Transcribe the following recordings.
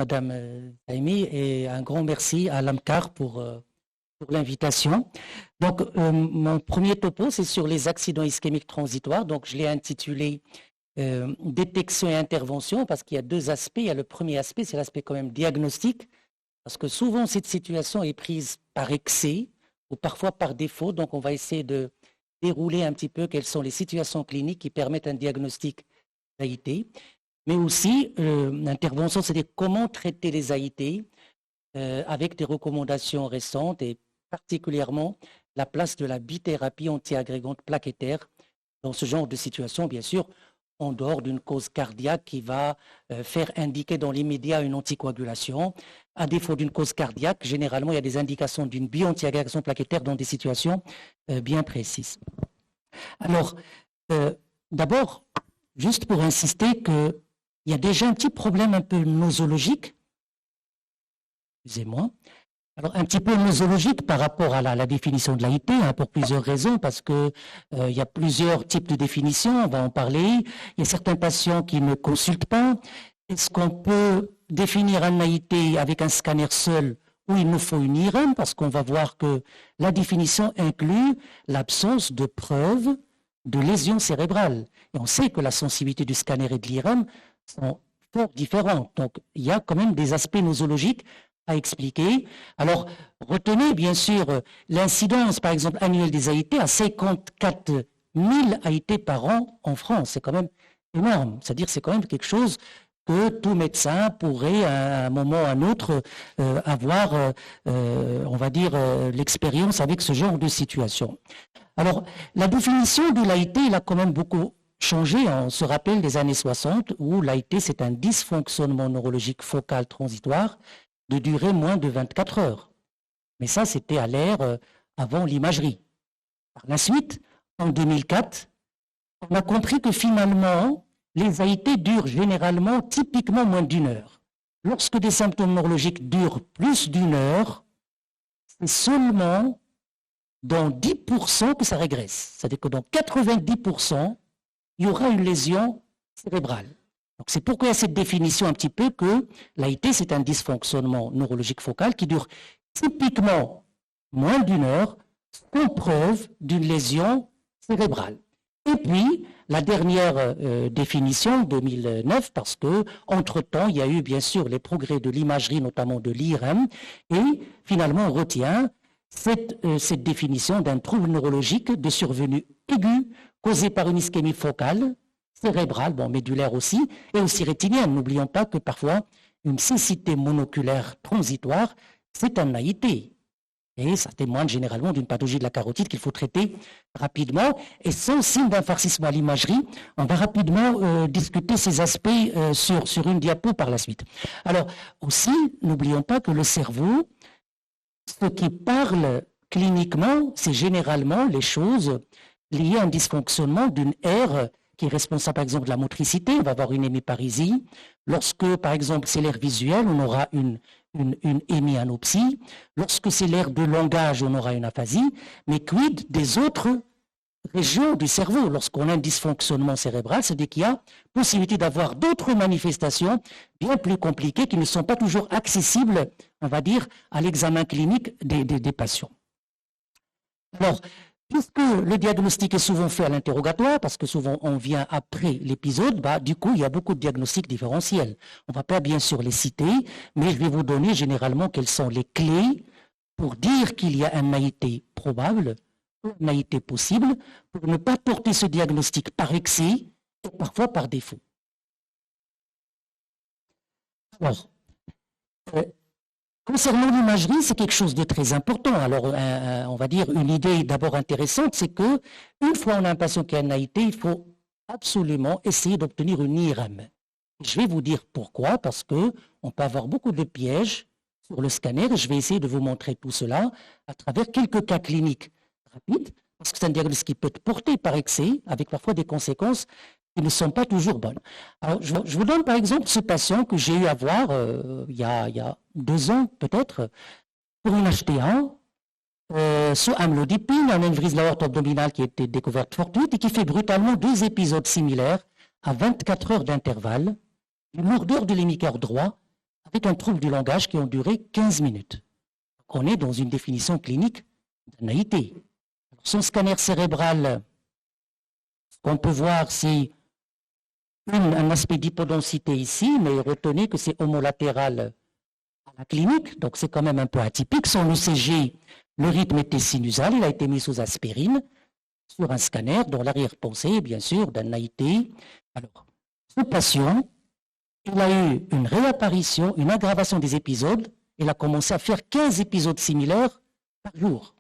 Madame Zaimi, et un grand merci à l'AMCAR pour l'invitation. Donc, mon premier topo, c'est sur les accidents ischémiques transitoires. Donc, je l'ai intitulé détection et intervention, parce qu'il y a deux aspects. Il y a le premier aspect, c'est l'aspect quand même diagnostique, parce que souvent, cette situation est prise par excès ou parfois par défaut. Donc, on va essayer de dérouler un petit peu quelles sont les situations cliniques qui permettent un diagnostic d'AIT. Mais aussi, l'intervention, c'est-à-dire comment traiter les AIT avec des recommandations récentes et particulièrement la place de la bithérapie antiagrégante plaquettaire dans ce genre de situation, bien sûr, en dehors d'une cause cardiaque qui va faire indiquer dans l'immédiat une anticoagulation. À défaut d'une cause cardiaque, généralement, il y a des indications d'une bio-antiagrégation plaquettaire dans des situations bien précises. Alors, d'abord, juste pour insister qu'il y a déjà un petit problème un peu nosologique, excusez-moi, alors un petit peu nosologique par rapport à la définition de l'AIT, pour plusieurs raisons, parce que il y a plusieurs types de définitions, on va en parler. Il y a certains patients qui ne consultent pas. Est-ce qu'on peut définir un AIT avec un scanner seul ou il nous faut une IRM? Parce qu'on va voir que la définition inclut l'absence de preuves de lésions cérébrales. Et on sait que la sensibilité du scanner et de l'IRM sont fort différentes. Donc, il y a quand même des aspects nosologiques à expliquer. Alors, retenez bien sûr l'incidence, par exemple, annuelle des AIT à 54 000 AIT par an en France. C'est quand même énorme. C'est-à-dire c'est quand même quelque chose que tout médecin pourrait, à un moment ou à un autre, avoir, on va dire, l'expérience avec ce genre de situation. Alors, la définition de l'AIT, il a quand même beaucoup changé. On se rappelle des années 60, où l'AIT, c'est un dysfonctionnement neurologique focal transitoire de durée moins de 24 heures. Mais ça, c'était à l'ère avant l'imagerie. Par la suite, en 2004, on a compris que finalement, les AIT durent généralement, typiquement, moins d'une heure. Lorsque des symptômes neurologiques durent plus d'une heure, c'est seulement dans 10% que ça régresse. C'est-à-dire que dans 90%, il y aura une lésion cérébrale. Donc c'est pourquoi il y a cette définition un petit peu que l'AIT, c'est un dysfonctionnement neurologique focal qui dure typiquement moins d'une heure, sans preuve d'une lésion cérébrale. Et puis, la dernière définition, 2009, parce que entre-temps, il y a eu bien sûr les progrès de l'imagerie, notamment de l'IRM, et finalement, on retient cette définition d'un trouble neurologique de survenue aiguë causé par une ischémie focale, cérébrale, bon, médulaire aussi, et aussi rétinienne. N'oublions pas que parfois, une cécité monoculaire transitoire, c'est un AIT. Et ça témoigne généralement d'une pathologie de la carotide qu'il faut traiter rapidement. Et sans signe d'infarcissement à l'imagerie, on va rapidement discuter ces aspects sur une diapo par la suite. Alors, aussi, n'oublions pas que le cerveau, ce qui parle cliniquement, c'est généralement les choses liées à un dysfonctionnement d'une aire qui est responsable, par exemple, de la motricité. On va avoir une hémiparésie. Lorsque, par exemple, c'est l'aire visuelle, on aura une hémianopsie. Lorsque c'est l'aire de langage, on aura une aphasie. Mais quid des autres régions du cerveau? Lorsqu'on a un dysfonctionnement cérébral, c'est-à-dire qu'il y a possibilité d'avoir d'autres manifestations bien plus compliquées qui ne sont pas toujours accessibles, on va dire, à l'examen clinique des patients. Alors, puisque le diagnostic est souvent fait à l'interrogatoire, parce que souvent on vient après l'épisode, du coup, il y a beaucoup de diagnostics différentiels. On ne va pas bien sûr les citer, mais je vais vous donner généralement quelles sont les clés pour dire qu'il y a un AIT probable, un AIT possible, pour ne pas porter ce diagnostic par excès et parfois par défaut. Alors, concernant l'imagerie, c'est quelque chose de très important. Alors, on va dire une idée d'abord intéressante, c'est que une fois on a un patient qui a un AIT, il faut absolument essayer d'obtenir une IRM. Je vais vous dire pourquoi, parce que on peut avoir beaucoup de pièges sur le scanner, et je vais essayer de vous montrer tout cela à travers quelques cas cliniques rapides, parce que c'est un diagnostic qui peut être porté par excès, avec parfois des conséquences qui ne sont pas toujours bonnes. Alors, je vous donne par exemple ce patient que j'ai eu à voir il y a 2 ans peut-être, pour une HTA, sous amlodipine, un anévrisme de l'aorte abdominale qui a été découverte fortuite et qui fait brutalement 2 épisodes similaires à 24 heures d'intervalle, une lourdeur de l'hémicarpe droit avec un trouble du langage qui a duré 15 minutes. On est dans une définition clinique d'un AIT. Son scanner cérébral, ce qu'on peut voir, c'est un aspect d'hypodensité ici, mais retenez que c'est homolatéral à la clinique, donc c'est quand même un peu atypique. Son ECG, le rythme était sinusal, il a été mis sous aspirine, sur un scanner dont l'arrière-pensée, bien sûr, d'un AIT. Alors, ce patient, il a eu une réapparition, une aggravation des épisodes. Il a commencé à faire 15 épisodes similaires par jour.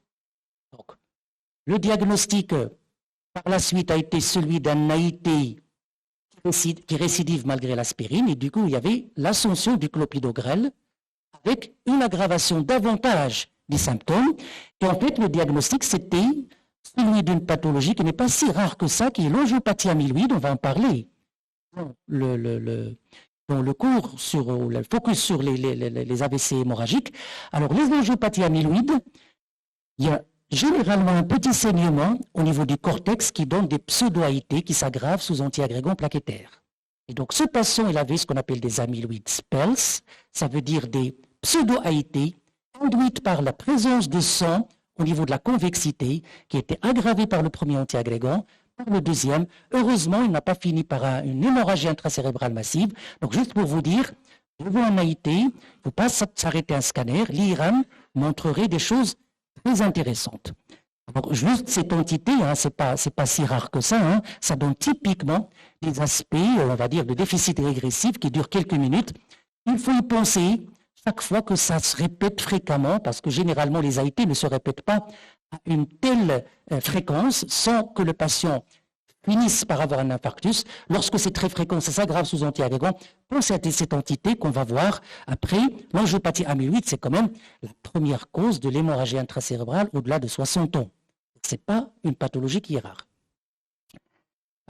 Donc, le diagnostic, par la suite, a été celui d'un AIT qui récidive malgré l'aspirine. Et du coup, il y avait l'ascension du clopidogrel avec une aggravation davantage des symptômes. Et en fait, le diagnostic, c'était celui d'une pathologie qui n'est pas si rare que ça, qui est l'angiopathie amyloïde. On va en parler dans le cours sur le focus sur les AVC hémorragiques. Alors, les angiopathies amyloïdes, il y a généralement un petit saignement au niveau du cortex qui donne des pseudo-AIT qui s'aggravent sous antiagrégants plaquettaires. Et donc, ce patient, il avait ce qu'on appelle des amyloïdes spells, ça veut dire des pseudo-AIT induites par la présence de sang au niveau de la convexité qui était aggravée par le premier antiagrégant, par le deuxième. Heureusement, il n'a pas fini par une hémorragie intracérébrale massive. Donc, juste pour vous dire, devant un AIT, il ne faut pas s'arrêter un scanner. L'IRM montrerait des choses très intéressantes. Alors, juste cette entité, c'est pas si rare que ça, ça donne typiquement des aspects, on va dire, de déficit régressif qui durent quelques minutes. Il faut y penser chaque fois que ça se répète fréquemment, parce que généralement les AIT ne se répètent pas à une telle fréquence sans que le patient finisse par avoir un infarctus. Lorsque c'est très fréquent, ça s'aggrave sous antiagrégant. Pensez à cette entité qu'on va voir après. L'angiopathie amyloïde, c'est quand même la première cause de l'hémorragie intracérébrale au-delà de 60 ans. Ce n'est pas une pathologie qui est rare.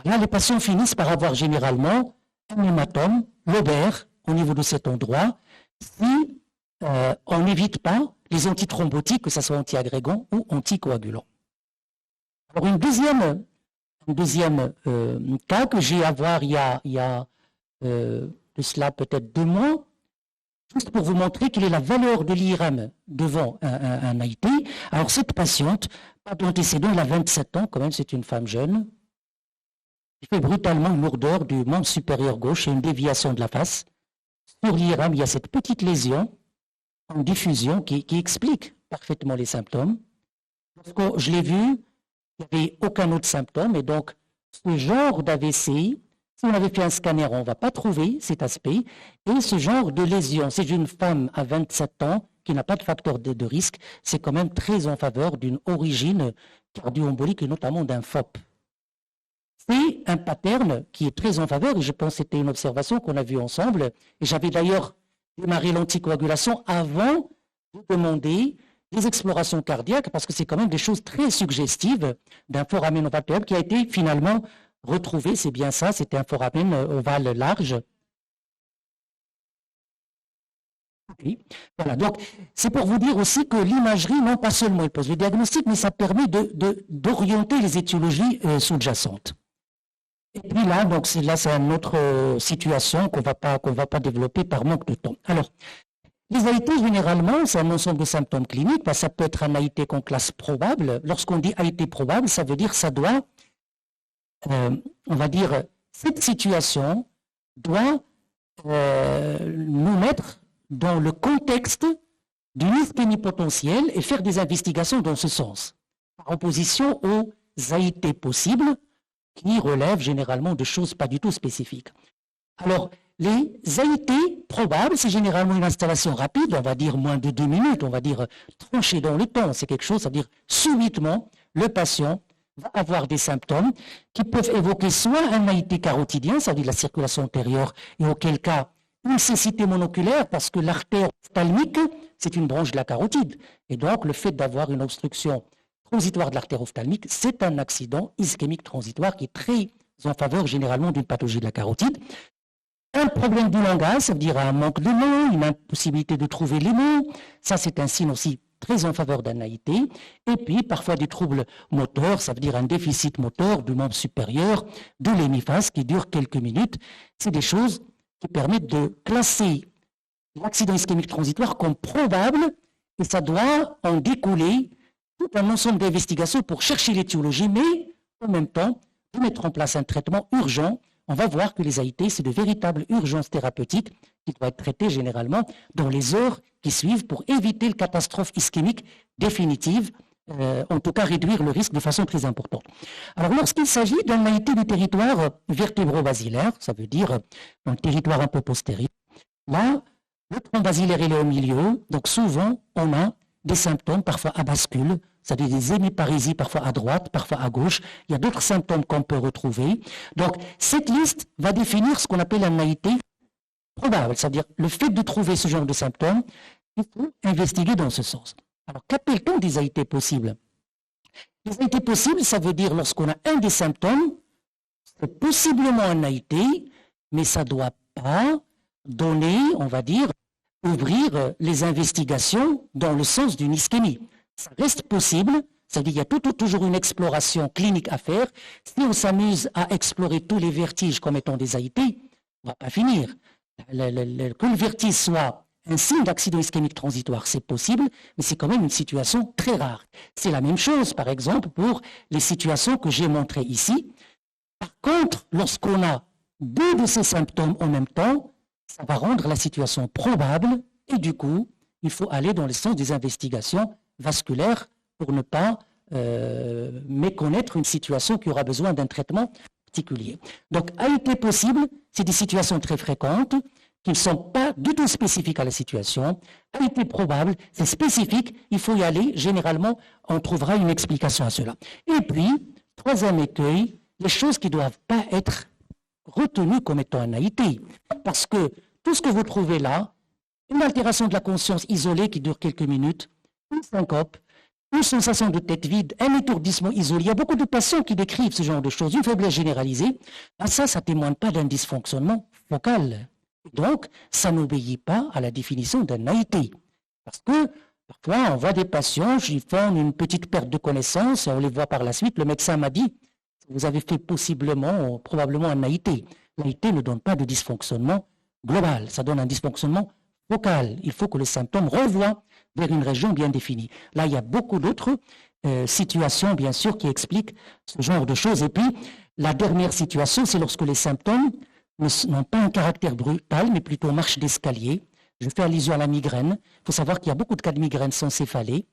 Là, les patients finissent par avoir généralement un hématome lobaire au niveau de cet endroit si on n'évite pas les antithrombotiques, que ce soit antiagrégants ou anticoagulants. Alors, un deuxième cas que j'ai à voir il y a de cela peut-être 2 mois, juste pour vous montrer quelle est la valeur de l'IRM devant un AIT. Alors, cette patiente, pas d'antécédent, elle a 27 ans, quand même, c'est une femme jeune. Il fait brutalement une lourdeur du membre supérieur gauche et une déviation de la face. Sur l'IRM, il y a cette petite lésion en diffusion qui explique parfaitement les symptômes. Lorsque je l'ai vu, il n'y avait aucun autre symptôme. Et donc, ce genre d'AVC, si on avait fait un scanner, on ne va pas trouver cet aspect. Et ce genre de lésion, c'est une femme à 27 ans qui n'a pas de facteur de risque, c'est quand même très en faveur d'une origine cardio-embolique et notamment d'un FOP. C'est un pattern qui est très en faveur, et je pense que c'était une observation qu'on a vue ensemble. Et j'avais d'ailleurs démarré l'anticoagulation avant de demander des explorations cardiaques, parce que c'est quand même des choses très suggestives d'un foramen ovale qui a été finalement retrouvé, c'est bien ça, c'était un foramen ovale large. Okay. Voilà, donc c'est pour vous dire aussi que l'imagerie, non pas seulement elle pose le diagnostic, mais ça permet d'orienter les étiologies sous-jacentes. Et puis là, donc c'est une autre situation qu'on va pas développer par manque de temps. Alors, les AIT, généralement, c'est un ensemble de symptômes cliniques. Ça peut être un AIT qu'on classe probable. Lorsqu'on dit AIT probable, ça veut dire ça doit, on va dire, cette situation doit nous mettre dans le contexte d'une ischémie potentielle et faire des investigations dans ce sens, par opposition aux AIT possibles, qui relèvent généralement de choses pas du tout spécifiques. Alors, les AIT probables, c'est généralement une installation rapide, on va dire moins de 2 minutes, on va dire tranché dans le temps. C'est quelque chose, ça veut dire subitement, le patient va avoir des symptômes qui peuvent évoquer soit un AIT carotidien, ça veut dire la circulation antérieure, et auquel cas, une cécité monoculaire, parce que l'artère ophtalmique, c'est une branche de la carotide. Et donc, le fait d'avoir une obstruction transitoire de l'artère ophtalmique, c'est un accident ischémique transitoire qui est très en faveur généralement d'une pathologie de la carotide. Un problème du langage, ça veut dire un manque de mots, une impossibilité de trouver les mots, ça c'est un signe aussi très en faveur d'un AIT. Et puis parfois des troubles moteurs, ça veut dire un déficit moteur du membre supérieur, de l'hémiphase qui dure quelques minutes. C'est des choses qui permettent de classer l'accident ischémique transitoire comme probable et ça doit en découler tout un ensemble d'investigations pour chercher l'étiologie, mais en même temps, de mettre en place un traitement urgent. On va voir que les AIT, c'est de véritables urgences thérapeutiques qui doivent être traitées généralement dans les heures qui suivent pour éviter une catastrophe ischémique définitive, en tout cas réduire le risque de façon très importante. Alors lorsqu'il s'agit d'un AIT du territoire vertébro-basilaire, ça veut dire dans le territoire un peu postérieur, là, le tronc basilaire il est au milieu, donc souvent on a des symptômes parfois à bascule, c'est-à-dire des hémiparésies parfois à droite, parfois à gauche. Il y a d'autres symptômes qu'on peut retrouver. Donc cette liste va définir ce qu'on appelle un AIT probable, c'est-à-dire le fait de trouver ce genre de symptômes, il faut investiguer dans ce sens. Alors qu'appelle-t-on des AIT possibles? Les AIT possibles, ça veut dire lorsqu'on a un des symptômes, c'est possiblement un AIT, mais ça ne doit pas donner, on va dire, ouvrir les investigations dans le sens d'une ischémie. Ça reste possible, c'est-à-dire qu'il y a toujours une exploration clinique à faire. Si on s'amuse à explorer tous les vertiges comme étant des AIT, on ne va pas finir. Que le vertige soit un signe d'accident ischémique transitoire, c'est possible, mais c'est quand même une situation très rare. C'est la même chose, par exemple, pour les situations que j'ai montrées ici. Par contre, lorsqu'on a deux de ces symptômes en même temps, ça va rendre la situation probable et du coup, il faut aller dans le sens des investigations vasculaires pour ne pas méconnaître une situation qui aura besoin d'un traitement particulier. Donc, AIT possible, c'est des situations très fréquentes qui ne sont pas du tout spécifiques à la situation. AIT probable, c'est spécifique, il faut y aller. Généralement, on trouvera une explication à cela. Et puis, troisième écueil, les choses qui ne doivent pas être retenues comme étant un AIT. Parce que tout ce que vous trouvez là, une altération de la conscience isolée qui dure quelques minutes, une syncope, une sensation de tête vide, un étourdissement isolé. Il y a beaucoup de patients qui décrivent ce genre de choses, une faiblesse généralisée. Ben ça ne témoigne pas d'un dysfonctionnement focal. Donc, ça n'obéit pas à la définition d'un AIT. Parce que parfois, on voit des patients, ils font une petite perte de connaissance, et on les voit par la suite. Le médecin m'a dit, vous avez fait possiblement, probablement un AIT. L'AIT ne donne pas de dysfonctionnement global, ça donne un dysfonctionnement focal. Il faut que le symptôme renvoie vers une région bien définie. Là, il y a beaucoup d'autres situations, bien sûr, qui expliquent ce genre de choses. Et puis, la dernière situation, c'est lorsque les symptômes n'ont pas un caractère brutal, mais plutôt marche d'escalier. Je fais allusion à la migraine. Il faut savoir qu'il y a beaucoup de cas de migraine sans céphalée.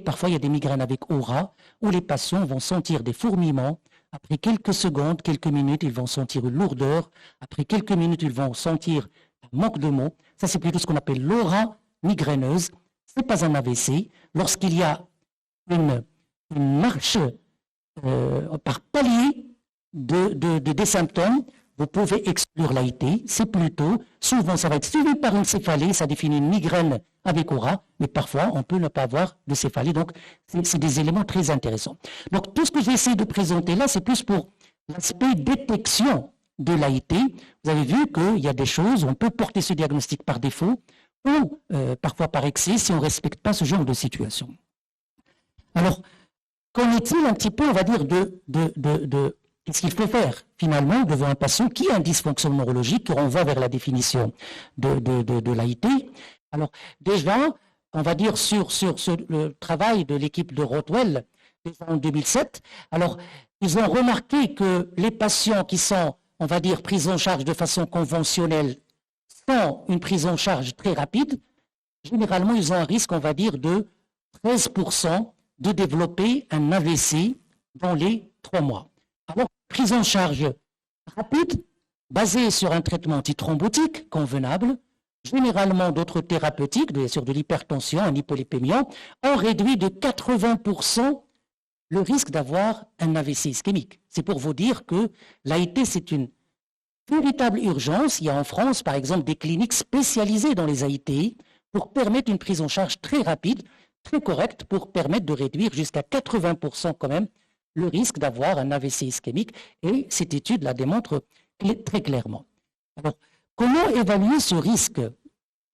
Parfois, il y a des migraines avec aura, où les patients vont sentir des fourmillements. Après quelques secondes, quelques minutes, ils vont sentir une lourdeur. Après quelques minutes, ils vont sentir un manque de mots. Ça, c'est plutôt ce qu'on appelle l'aura migraineuse. Ce n'est pas un AVC. Lorsqu'il y a une marche par palier des symptômes, vous pouvez exclure l'AIT. C'est plutôt, souvent ça va être suivi par une céphalée, ça définit une migraine avec aura, mais parfois on peut ne pas avoir de céphalée. Donc c'est des éléments très intéressants. Donc tout ce que j'essaie de présenter là, c'est plus pour l'aspect détection de l'AIT. Vous avez vu qu'il y a des choses, on peut porter ce diagnostic par défaut ou parfois par excès si on ne respecte pas ce genre de situation. Alors, qu'en est-il un petit peu, on va dire, qu'est-ce qu'il faut faire finalement devant un patient qui a un dysfonctionnement neurologique qui renvoie vers la définition de l'AIT? Alors déjà, on va dire sur le travail de l'équipe de Rothwell en 2007, alors ils ont remarqué que les patients qui sont, on va dire, pris en charge de façon conventionnelle sans une prise en charge très rapide, généralement ils ont un risque, on va dire, de 13% de développer un AVC dans les 3 mois. Alors, prise en charge rapide, basée sur un traitement antithrombotique convenable, généralement d'autres thérapeutiques, bien sûr de l'hypertension, un hypolipémia, ont réduit de 80% le risque d'avoir un AVC ischémique. C'est pour vous dire que l'AIT, c'est une véritable urgence. Il y a en France, par exemple, des cliniques spécialisées dans les AIT pour permettre une prise en charge très rapide, très correcte, pour permettre de réduire jusqu'à 80% quand même le risque d'avoir un AVC ischémique, et cette étude la démontre très clairement. Alors, comment évaluer ce risque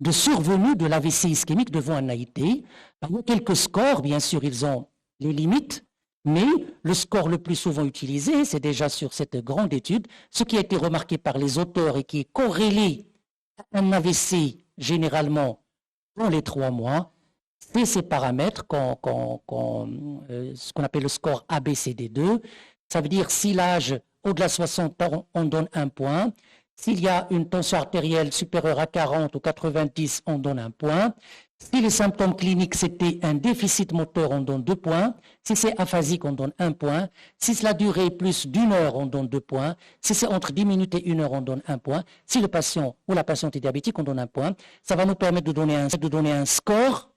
de survenue de l'AVC ischémique devant un AIT? Il y a quelques scores, bien sûr, ils ont les limites, mais le score le plus souvent utilisé, c'est déjà sur cette grande étude, ce qui a été remarqué par les auteurs et qui est corrélé à un AVC généralement dans les 3 mois, c'est ces paramètres ce qu'on appelle le score ABCD2. Ça veut dire si l'âge au-delà de 60 ans, on donne 1 point. S'il y a une tension artérielle supérieure à 40 ou 90, on donne 1 point. Si les symptômes cliniques, c'était un déficit moteur, on donne 2 points. Si c'est aphasique, on donne 1 point. Si la durée est plus d'1 heure, on donne 2 points. Si c'est entre 10 minutes et 1 heure, on donne 1 point. Si le patient ou la patiente est diabétique, on donne 1 point. Ça va nous permettre de donner un score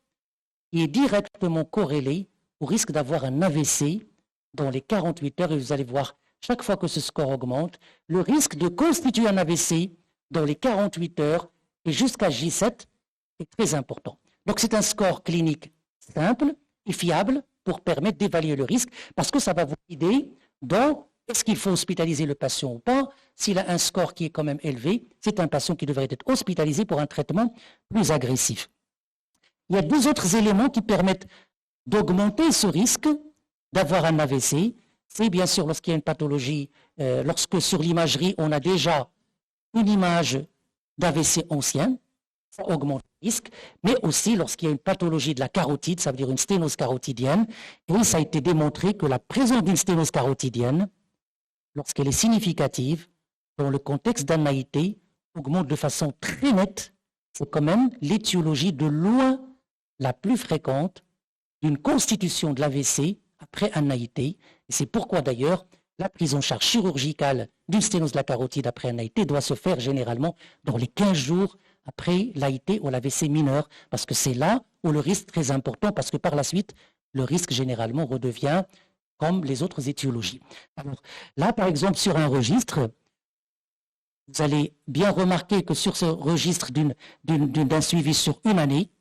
qui est directement corrélé au risque d'avoir un AVC dans les 48 heures. Et vous allez voir, chaque fois que ce score augmente, le risque de constituer un AVC dans les 48 heures et jusqu'à J7 est très important. Donc c'est un score clinique simple et fiable pour permettre d'évaluer le risque, parce que ça va vous guider dans est-ce qu'il faut hospitaliser le patient ou pas. S'il a un score qui est quand même élevé, c'est un patient qui devrait être hospitalisé pour un traitement plus agressif. Il y a 2 autres éléments qui permettent d'augmenter ce risque d'avoir un AVC. C'est bien sûr lorsqu'il y a une pathologie, lorsque sur l'imagerie, on a déjà une image d'AVC ancienne, ça augmente le risque, mais aussi lorsqu'il y a une pathologie de la carotide, ça veut dire une sténose carotidienne, et ça a été démontré que la présence d'une sténose carotidienne, lorsqu'elle est significative, dans le contexte d'un AIT, augmente de façon très nette. C'est quand même l'étiologie de loin la plus fréquente d'une constitution de l'AVC après un AIT. Et c'est pourquoi d'ailleurs la prise en charge chirurgicale d'une sténose de la carotide après un AIT doit se faire généralement dans les 15 jours après l'AIT ou l'AVC mineur, parce que c'est là où le risque est très important, parce que par la suite, le risque généralement redevient comme les autres étiologies. Alors là, par exemple, sur un registre, vous allez bien remarquer que sur ce registre d'un suivi sur une année,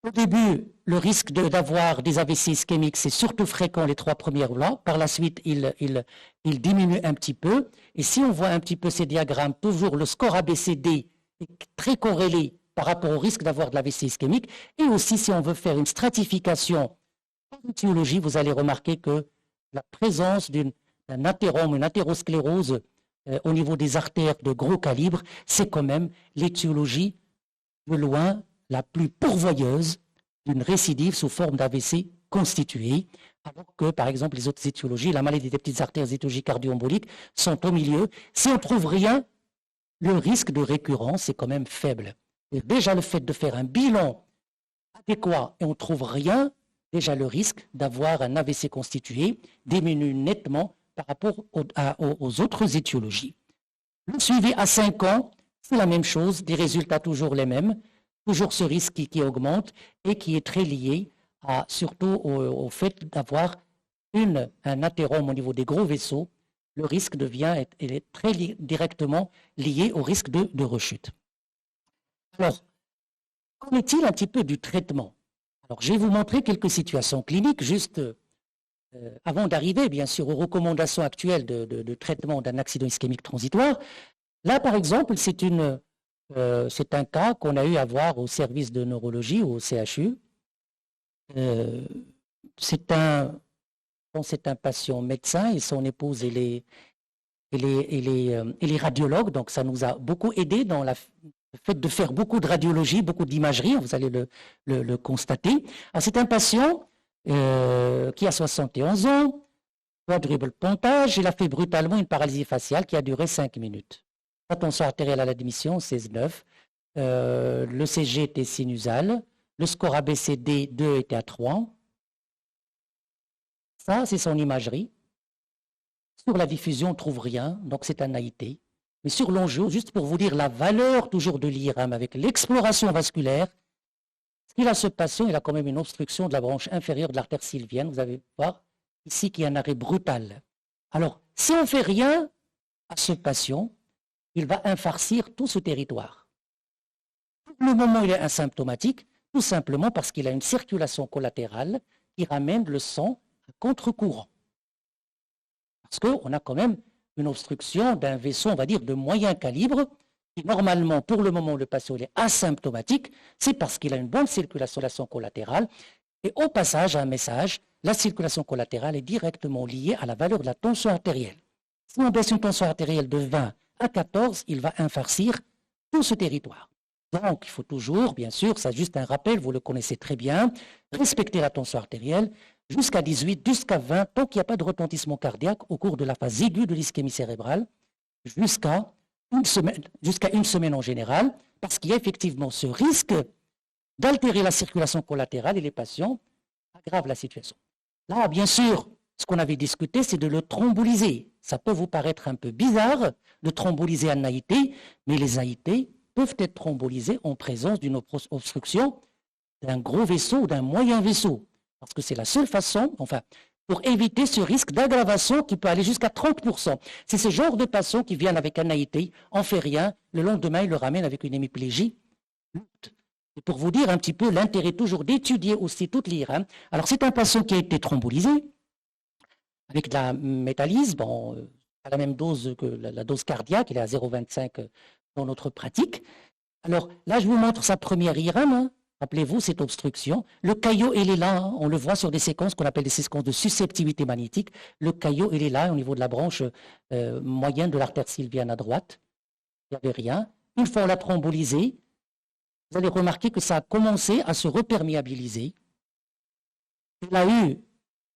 au début, le risque d'avoir des AVC ischémiques, c'est surtout fréquent les 3 premiers mois. Par la suite, il diminue un petit peu. Et si on voit un petit peu ces diagrammes, toujours le score ABCD est très corrélé par rapport au risque d'avoir de l'AVC ischémique. Et aussi, si on veut faire une stratification par étiologie, vous allez remarquer que la présence d'un athérome, une athérosclérose au niveau des artères de gros calibre, c'est quand même l'étiologie de loin la plus pourvoyeuse d'une récidive sous forme d'AVC constituée, alors que, par exemple, les autres étiologies, la maladie des petites artères, les étiologies cardio-emboliques, sont au milieu. Si on ne trouve rien, le risque de récurrence est quand même faible. Et déjà, le fait de faire un bilan adéquat et on ne trouve rien, déjà le risque d'avoir un AVC constitué diminue nettement par rapport aux autres étiologies. Le suivi à 5 ans, c'est la même chose, des résultats toujours les mêmes. Toujours ce risque qui augmente et qui est très lié surtout au fait d'avoir un athérome au niveau des gros vaisseaux. Le risque est très directement lié au risque de rechute. Alors, qu'en est-il un petit peu du traitement? Alors, je vais vous montrer quelques situations cliniques juste avant d'arriver, bien sûr, aux recommandations actuelles de traitement d'un accident ischémique transitoire. Là, par exemple, c'est un cas qu'on a eu à voir au service de neurologie, au CHU. C'est un patient médecin et son épouse, elle est radiologue, donc ça nous a beaucoup aidé dans le fait de faire beaucoup de radiologie, beaucoup d'imagerie, vous allez le constater. C'est un patient qui a 71 ans, quadruple pontage, il a fait brutalement une paralysie faciale qui a duré 5 minutes. La tension artérielle à l'admission, 16,9. Le CG était sinusal. Le score ABCD 2 était à 3. Ça, c'est son imagerie. Sur la diffusion, on ne trouve rien, donc c'est un AIT. Mais sur l'enjeu, juste pour vous dire la valeur toujours de l'IRM avec l'exploration vasculaire, ce qu'il a ce patient, il a quand même une obstruction de la branche inférieure de l'artère sylvienne. Vous allez voir ici qu'il y a un arrêt brutal. Alors, si on ne fait rien à ce patient, il va infarcir tout ce territoire. Pour le moment, il est asymptomatique, tout simplement parce qu'il a une circulation collatérale qui ramène le sang à contre-courant. Parce qu'on a quand même une obstruction d'un vaisseau, on va dire, de moyen calibre, qui normalement, pour le moment où le patient est asymptomatique, c'est parce qu'il a une bonne circulation collatérale. Et au passage, un message, la circulation collatérale est directement liée à la valeur de la tension artérielle. Si on baisse une tension artérielle de 20 à 14, il va infarcir tout ce territoire. Donc, il faut toujours, bien sûr, c'est juste un rappel, vous le connaissez très bien, respecter la tension artérielle jusqu'à 18, jusqu'à 20, tant qu'il n'y a pas de retentissement cardiaque au cours de la phase aiguë de l'ischémie cérébrale, jusqu'à une semaine en général, parce qu'il y a effectivement ce risque d'altérer la circulation collatérale et les patients aggravent la situation. Là, bien sûr, ce qu'on avait discuté, c'est de le thromboliser. Ça peut vous paraître un peu bizarre de thromboliser un AIT, mais les AIT peuvent être thrombolisés en présence d'une obstruction d'un gros vaisseau ou d'un moyen vaisseau. Parce que c'est la seule façon, enfin, pour éviter ce risque d'aggravation qui peut aller jusqu'à 30%. C'est ce genre de patients qui viennent avec un AIT, en fait rien, le lendemain, ils le ramènent avec une hémiplégie. Et pour vous dire un petit peu l'intérêt toujours d'étudier aussi toute l'IR. Alors, c'est un patient qui a été thrombolisé avec de la métalyse, bon, à la même dose que la dose cardiaque, il est à 0,25 dans notre pratique. Alors, là, je vous montre sa première IRM. Rappelez-vous, cette obstruction. Le caillot, il est là. On le voit sur des séquences qu'on appelle des séquences de susceptibilité magnétique. Le caillot, il est là, au niveau de la branche moyenne de l'artère sylvienne à droite. Il n'y avait rien. Une fois on l'a thrombolisé, vous allez remarquer que ça a commencé à se reperméabiliser. Il a eu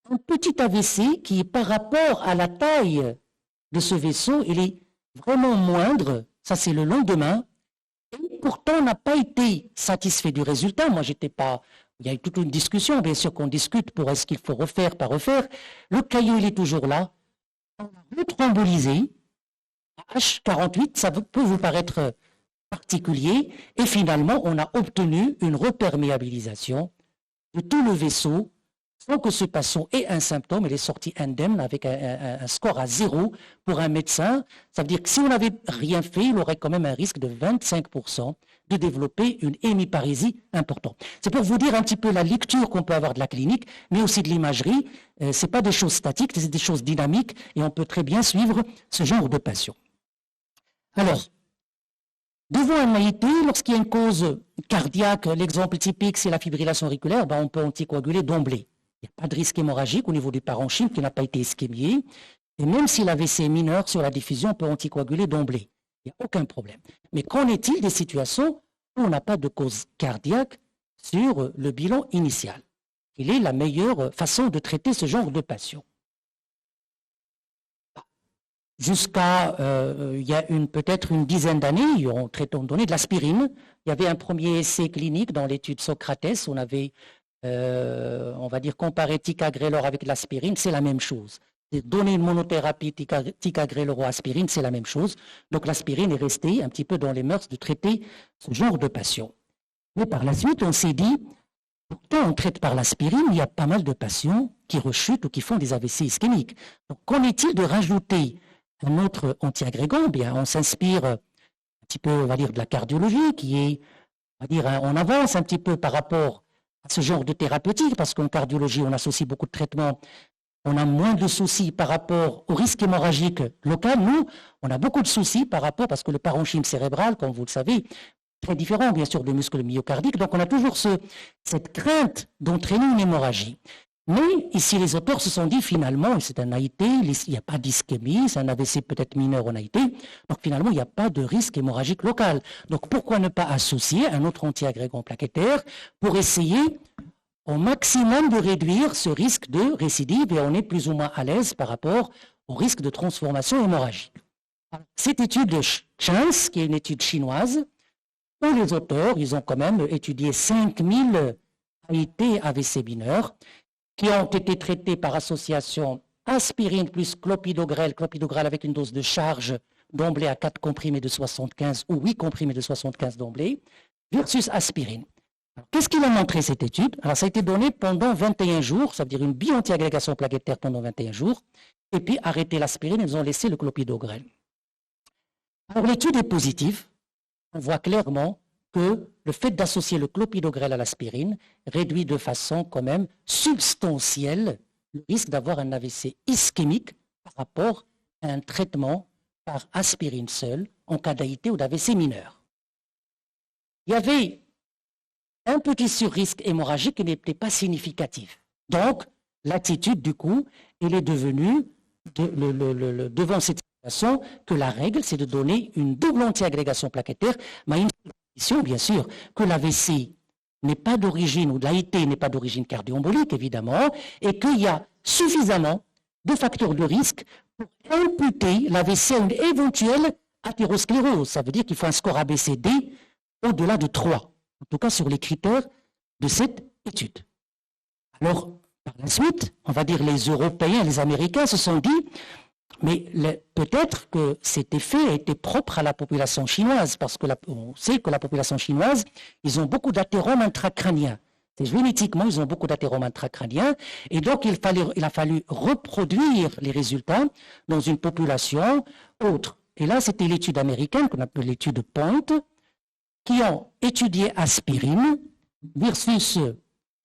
un petit AVC qui, par rapport à la taille de ce vaisseau, il est vraiment moindre. Ça, c'est le lendemain. Et pourtant, on n'a pas été satisfait du résultat. Moi, j'étais pas... Il y a eu toute une discussion, bien sûr qu'on discute pour est-ce qu'il faut refaire, pas refaire. Le caillot, il est toujours là. On a retrombolisé. H48, ça peut vous paraître particulier. Et finalement, on a obtenu une reperméabilisation de tout le vaisseau sans que ce patient ait un symptôme. Il est sorti indemne avec un score à 0 pour un médecin. Ça veut dire que si on n'avait rien fait, il aurait quand même un risque de 25% de développer une hémiparésie importante. C'est pour vous dire un petit peu la lecture qu'on peut avoir de la clinique, mais aussi de l'imagerie. Ce n'est pas des choses statiques, c'est des choses dynamiques et on peut très bien suivre ce genre de patient. Alors, devant un AIT, lorsqu'il y a une cause cardiaque, l'exemple typique, c'est la fibrillation auriculaire, on peut anticoaguler d'emblée. Il n'y a pas de risque hémorragique au niveau du parenchyme qui n'a pas été ischémié. Et même si l'AVC est mineur sur la diffusion, on peut anticoaguler d'emblée. Il n'y a aucun problème. Mais qu'en est-il des situations où on n'a pas de cause cardiaque sur le bilan initial? Quelle est la meilleure façon de traiter ce genre de patient? Jusqu'à, il y a peut-être une dizaine d'années, on donnait de l'aspirine. Il y avait un premier essai clinique dans l'étude Socrates. On avait, on va dire, comparé ticagrelor avec l'aspirine. C'est la même chose. Donner une monothérapie ticagrelor-aspirine, c'est la même chose. Donc l'aspirine est restée un petit peu dans les mœurs de traiter ce genre de patient. Mais par la suite, on s'est dit, pourtant on traite par l'aspirine, il y a pas mal de patients qui rechutent ou qui font des AVC ischémiques. Donc qu'en est-il de rajouter un autre antiagrégant? Bien, on s'inspire un petit peu, on va dire, de la cardiologie, qui est, on va dire, on avance un petit peu par rapport à ce genre de thérapeutique, parce qu'en cardiologie, on associe beaucoup de traitements, on a moins de soucis par rapport au risque hémorragique local. Nous, on a beaucoup de soucis par rapport, parce que le parenchyme cérébral, comme vous le savez, très différent, bien sûr, du muscle myocardique, donc on a toujours cette crainte d'entraîner une hémorragie. Mais ici, les auteurs se sont dit finalement, c'est un AIT, il n'y a pas d'ischémie, c'est un AVC peut-être mineur en AIT, donc finalement, il n'y a pas de risque hémorragique local. Donc pourquoi ne pas associer un autre antiagrégant plaquettaire pour essayer au maximum de réduire ce risque de récidive et on est plus ou moins à l'aise par rapport au risque de transformation hémorragique. Cette étude de Chance, qui est une étude chinoise, où les auteurs, ils ont quand même étudié 5000 AIT AVC mineurs, qui ont été traités par association aspirine plus clopidogrel avec une dose de charge d'emblée à 4 comprimés de 75 ou 8 comprimés de 75 d'emblée, versus aspirine. Qu'est-ce qu'il a montré cette étude? Alors, ça a été donné pendant 21 jours, ça veut dire une bi-antiagrégation plaquettaire pendant 21 jours, et puis arrêter l'aspirine, ils ont laissé le clopidogrel. Alors, l'étude est positive. On voit clairement que le fait d'associer le clopidogrel à l'aspirine réduit de façon quand même substantielle le risque d'avoir un AVC ischémique par rapport à un traitement par aspirine seule en cas d'AIT ou d'AVC mineur. Il y avait un petit surrisque hémorragique qui n'était pas significatif. Donc, l'attitude, du coup, elle est devenue, devant cette que la règle, c'est de donner une double antiagrégation plaquettaire, mais à une condition, bien sûr, que l'AVC n'est pas d'origine, ou de l'AIT n'est pas d'origine cardio-embolique, évidemment, et qu'il y a suffisamment de facteurs de risque pour imputer l'AVC à une éventuelle athérosclérose. Ça veut dire qu'il faut un score ABCD au-delà de 3, en tout cas sur les critères de cette étude. Alors, par la suite, on va dire les Européens, les Américains se sont dit, mais peut-être que cet effet était propre à la population chinoise, parce que on sait que la population chinoise, ils ont beaucoup d'athéromes intracrâniens. Génétiquement, ils ont beaucoup d'athéromes intracrâniens, et donc il a fallu reproduire les résultats dans une population autre. Et là, c'était l'étude américaine, qu'on appelle l'étude Point, qui ont étudié aspirine versus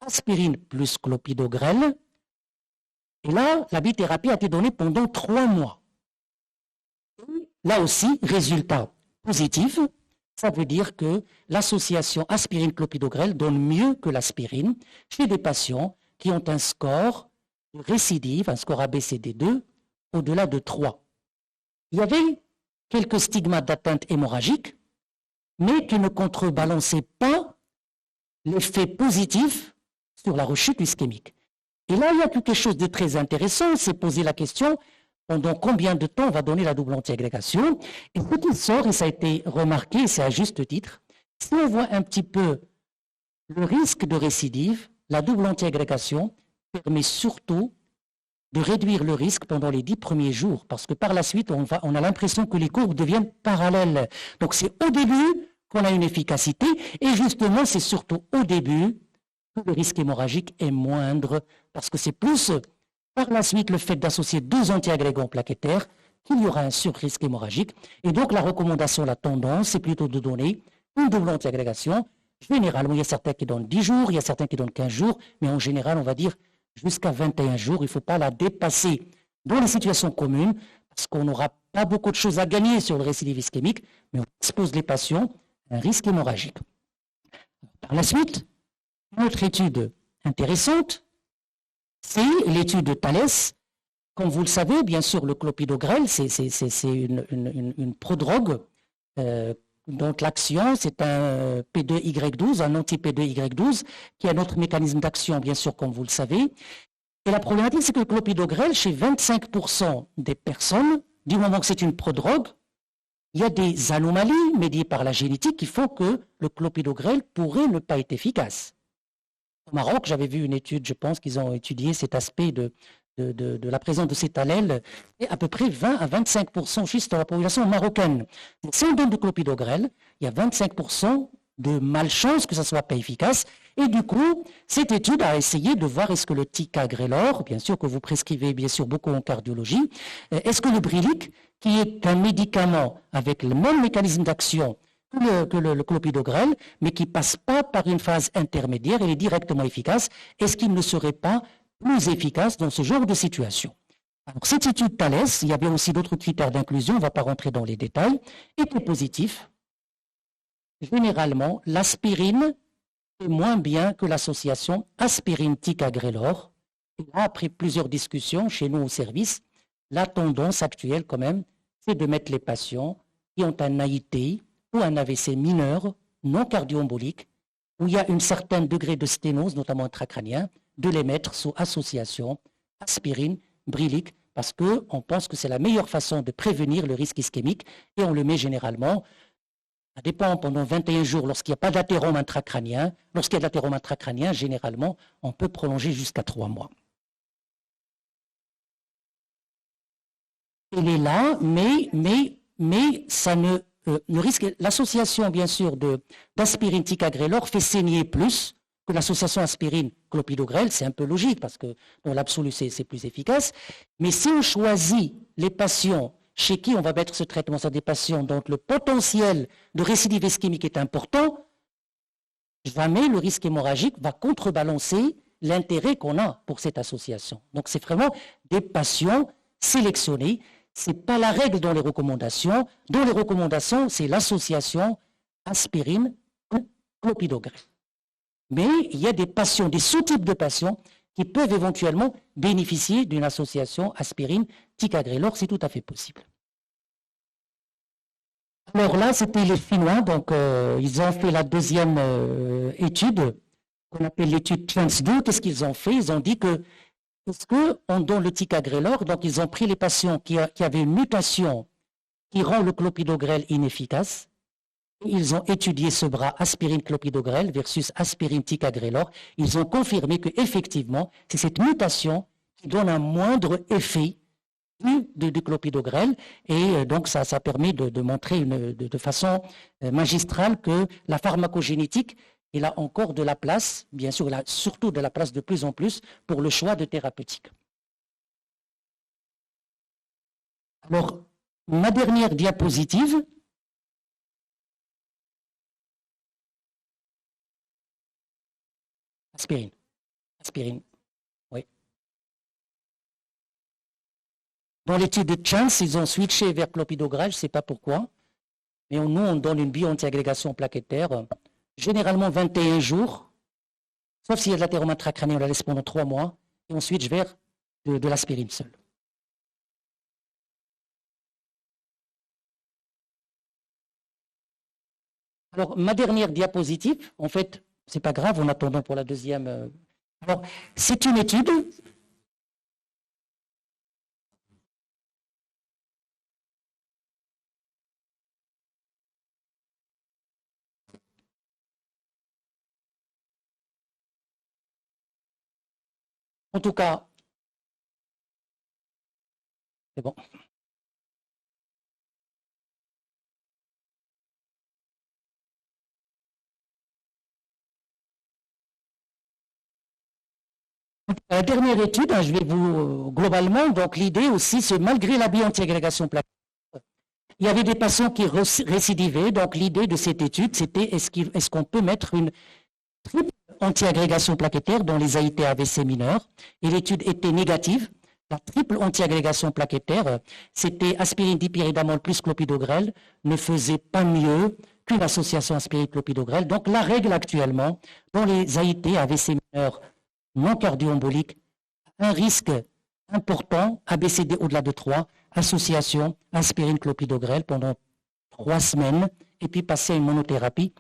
aspirine plus clopidogrel. Et là, la bithérapie a été donnée pendant 3 mois. Là aussi, résultat positif, ça veut dire que l'association aspirine-clopidogrel donne mieux que l'aspirine chez des patients qui ont un score de récidive, un score ABCD2, au-delà de 3. Il y avait quelques stigmates d'atteinte hémorragique, mais qui ne contrebalançaient pas l'effet positif sur la rechute ischémique. Et là, il y a quelque chose de très intéressant, c'est poser la question pendant combien de temps on va donner la double antiagrégation. Et ce qui sort, et ça a été remarqué, c'est à juste titre, si on voit un petit peu le risque de récidive, la double antiagrégation permet surtout de réduire le risque pendant les 10 premiers jours, parce que par la suite, on a l'impression que les courbes deviennent parallèles. Donc c'est au début qu'on a une efficacité, et justement, c'est surtout au début que le risque hémorragique est moindre, parce que c'est plus par la suite le fait d'associer 2 antiagrégants plaquettaires qu'il y aura un surrisque hémorragique. Et donc la recommandation, la tendance, c'est plutôt de donner une double antiagrégation. Généralement, il y a certains qui donnent 10 jours, il y a certains qui donnent 15 jours, mais en général, on va dire jusqu'à 21 jours. Il ne faut pas la dépasser dans les situations communes, parce qu'on n'aura pas beaucoup de choses à gagner sur le récidive ischémique, mais on expose les patients à un risque hémorragique. Par la suite, une autre étude intéressante, c'est l'étude de Thalès. Comme vous le savez, bien sûr, le clopidogrel, c'est une prodrogue dont l'action, c'est un P2Y12, un anti-P2Y12, qui a notre mécanisme d'action, bien sûr, comme vous le savez. Et la problématique, c'est que le clopidogrel, chez 25% des personnes, du moment que c'est une prodrogue, il y a des anomalies médiées par la génétique qui font que le clopidogrel pourrait ne pas être efficace. Au Maroc, j'avais vu une étude, je pense qu'ils ont étudié cet aspect de la présence de cet allèle, et à peu près 20 à 25% juste dans la population marocaine. Donc, si on donne du clopidogrel, il y a 25% de malchance que ça ne soit pas efficace. Et du coup, cette étude a essayé de voir est-ce que le ticagrelor, bien sûr que vous prescrivez bien sûr beaucoup en cardiologie, est-ce que le Brilique, qui est un médicament avec le même mécanisme d'action que le clopidogrel, mais qui ne passe pas par une phase intermédiaire, elle est directement efficace, est-ce qu'il ne serait pas plus efficace dans ce genre de situation? Alors, cette étude Thalès, il y avait aussi d'autres critères d'inclusion, on ne va pas rentrer dans les détails, était positif. Généralement, l'aspirine est moins bien que l'association aspirine-ticagrelor. Et là, après plusieurs discussions chez nous au service, la tendance actuelle quand même, c'est de mettre les patients qui ont un AIT ou un AVC mineur, non cardio-embolique, où il y a un certain degré de sténose, notamment intracrânien, de les mettre sous association aspirine, Brilique, parce qu'on pense que c'est la meilleure façon de prévenir le risque ischémique, et on le met généralement, ça dépend, pendant 21 jours, lorsqu'il n'y a pas d'athérome intracrânien. Lorsqu'il y a de l'athérome intracrânien, généralement, on peut prolonger jusqu'à 3 mois. Il est là, mais ça le risque, l'association, bien sûr, d'aspirine ticagrelor fait saigner plus que l'association aspirine-clopidogrel. C'est un peu logique, parce que dans l'absolu, c'est plus efficace. Mais si on choisit les patients chez qui on va mettre ce traitement, c'est des patients dont le potentiel de récidive ischémique est important, jamais le risque hémorragique va contrebalancer l'intérêt qu'on a pour cette association. Donc c'est vraiment des patients sélectionnés. Ce n'est pas la règle dans les recommandations. Dans les recommandations, c'est l'association aspirine-clopidogrel. Mais il y a des patients, des sous-types de patients qui peuvent éventuellement bénéficier d'une association aspirine-ticagrelor, c'est tout à fait possible. Alors là, c'était les Finnois, donc ils ont fait la deuxième étude, qu'on appelle l'étude TRANS-2. Qu'est-ce qu'ils ont fait? Ils ont dit que, est-ce qu'on donne le ticagrelor? Donc ils ont pris les patients qui avaient une mutation qui rend le clopidogrel inefficace. Ils ont étudié ce bras aspirine-clopidogrel versus aspirine-ticagrelor. Ils ont confirmé qu'effectivement, c'est cette mutation qui donne un moindre effet du clopidogrel. Et donc, ça permet de montrer de façon magistrale que la pharmacogénétique, il a encore de la place, bien sûr, il a surtout de la place de plus en plus pour le choix de thérapeutique. Alors, ma dernière diapositive. Aspirine. Aspirine, oui. Dans l'étude de Chance, ils ont switché vers clopidogrel, je ne sais pas pourquoi. Mais nous, on donne une bio-antiagrégation plaquettaire, généralement 21 jours, sauf s'il y a de l'athérome intracrânien, on la laisse pendant 3 mois, et on switch vers de l'aspirine seule. Alors, ma dernière diapositive, en fait, c'est pas grave, en attendant pour la deuxième. Alors, c'est une étude. En tout cas, c'est bon. La dernière étude, je vais vous, globalement, donc l'idée aussi, c'est malgré la bio-antiagrégation plaquettaire, il y avait des patients qui récidivaient, donc l'idée de cette étude, c'était est-ce qu'on peut mettre une triple antiagrégation plaquettaire dans les AIT AVC mineurs, et l'étude était négative. La triple antiagrégation plaquettaire, c'était aspirine dipyridamole plus clopidogrel, ne faisait pas mieux qu'une association aspirine-clopidogrel. Donc la règle actuellement, dans les AIT AVC mineurs non cardio-emboliques, un risque important, ABCD au-delà de 3, association aspirine-clopidogrel pendant 3 semaines, et puis passer à une monothérapie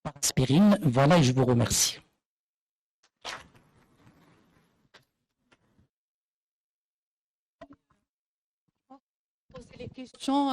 par aspirine. Voilà, et je vous remercie. Poser les questions.